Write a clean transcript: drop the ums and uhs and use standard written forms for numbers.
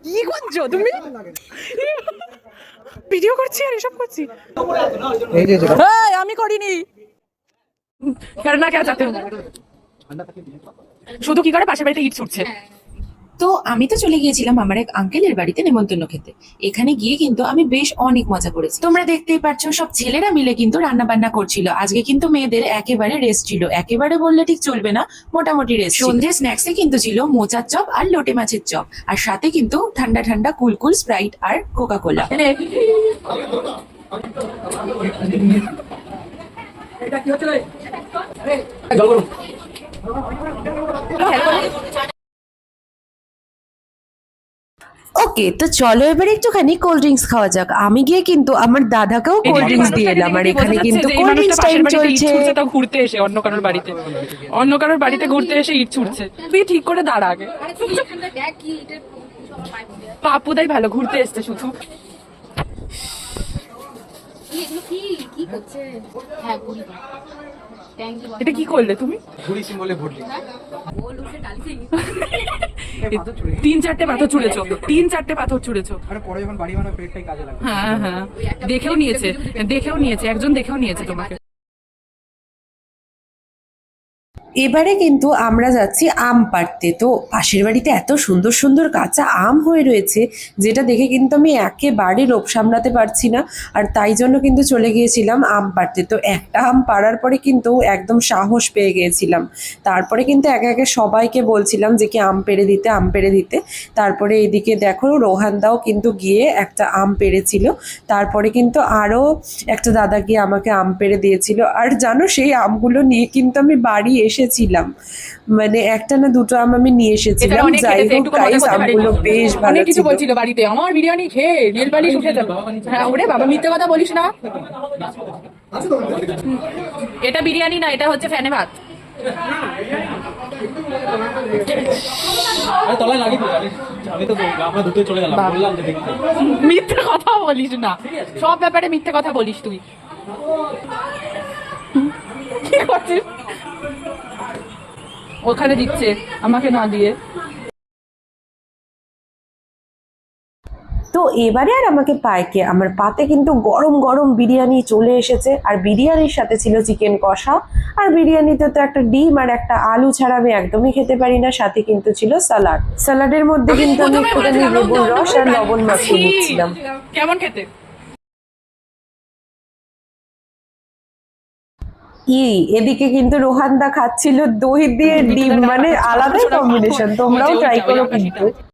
কি করছো তুমি? ভিডিও করছি আর এসব করছি। আমি করিনি। করনা কে চাতে হো? শুধু কি করে পাশের বাড়িতে ইট ছুটছে। তো আমি তো চলে গিয়েছিলাম আমার এক আঙ্কেলের বাড়িতে নেমন্তন্ন খেতে। এখানে গিয়ে কিন্তু আমি বেশ অনেক মজা করেছি। তোমরা দেখতেই পাচ্ছ সব ছেলেরা মিলে কিন্তু রান্না বান্না করছিল। আজকে কিন্তু মেয়েদের একেবারে রেস্ট ছিল, একেবারে বললে ঠিক চলবে না, মোটামুটি রেস্ট। সন্ধ্যে স্ন্যাক্সে কিন্তু ছিল মোচার চপ আর লোটে মাছের চপ, আর সাথে কিন্তু ঠান্ডা ঠান্ডা কুলকুল স্প্রাইট আর কোকা কোলা। ওকে, তো চলো এবার একটুখানি কোল্ড ড্রিঙ্কস খাওয়া যাক। আমি গিয়ে কিন্তু আমার দাদাকেও কোল্ড ড্রিঙ্কস দিয়ে এলাম, আর এখানে কিন্তু কোল্ড ড্রিঙ্কস টাইম চলছে। ঘুরতে এসে অন্য কারোর বাড়িতে ঘুরতে এসে ইট ছুটছে। তুই ঠিক করে দাঁড়া আগে। পাপুদাই ভালো, ঘুরতে এসছে শুধু। এটা কি করলে তুমি? তিন চারটে পাথর ছুঁড়েছো। হ্যাঁ হ্যাঁ, দেখেও নিয়েছে একজন, দেখেও নিয়েছে তোমাকে। এবারে কিন্তু আমরা যাচ্ছি আম পাড়তে। তো পাশের বাড়িতে এত সুন্দর সুন্দর কাঁচা আম হয়ে রয়েছে, যেটা দেখে কিন্তু আমি একেবারে লোভ সামলাতে পারছি না, আর তাই জন্য কিন্তু চলে গিয়েছিলাম আম পাড়তে। তো একটা আম পাড়ার পরে কিন্তু একদম সাহস পেয়ে গিয়েছিলাম। তারপরে কিন্তু একে একে সবাইকে বলছিলাম যে কি আম পেড়ে দিতে। তারপরে এইদিকে দেখো রোহানদাও কিন্তু গিয়ে একটা আম পেড়েছিল। তারপরে কিন্তু আরও একটা দাদা গিয়ে আমাকে আম পেড়ে দিয়েছিল। আর জানো, সেই আমগুলো নিয়ে কিন্তু আমি বাড়ি এসেছিলাম, মানে একটা না দুটো আম আমি নিয়ে এসেছিলাম। যাই হোক গাইস, আমগুলো বেশ ভালো কিছু ছিল। বলছিল বাড়িতে, আমার বিরিয়ানি খেয়ে নেল পালিশ উঠে যাবে। হ্যাঁ ওরে বাবা, মিথ্যে কথা বলিস না। এটা বিরিয়ানি না, এটা হচ্ছে ফ্যানে ভাত। মিথ্যে কথা বলিস না, সব ব্যাপারে মিথ্যে কথা বলিস তুই। কি করছিস? ওখানে দিচ্ছে, আমাকে না দিয়ে। তো এবারে আর আমাকে পায়কে, আমার পাতে কিন্তু গরম গরম বিরিয়ানি চলে এসেছে, আর বিরিয়ানির সাথে ছিল চিকেন কষা। আর বিরিয়ানিতে তো একটা ডিম আর একটা আলু ছাড়া আমি একদমই খেতে পারি না। সাথে কিন্তু ছিল সালাড। সালাডের মধ্যে কিন্তু আমি একটুখানি লেবুর রস আর লবণ মাখিয়ে নিচ্ছিলাম। কেমন খেতে? এদিকে কিন্তু রোহানদা খাচ্ছিল দই দিয়ে ডিম, মানে আলাদাই কম্বিনেশন। তোমরাও ট্রাই করো কিন্তু।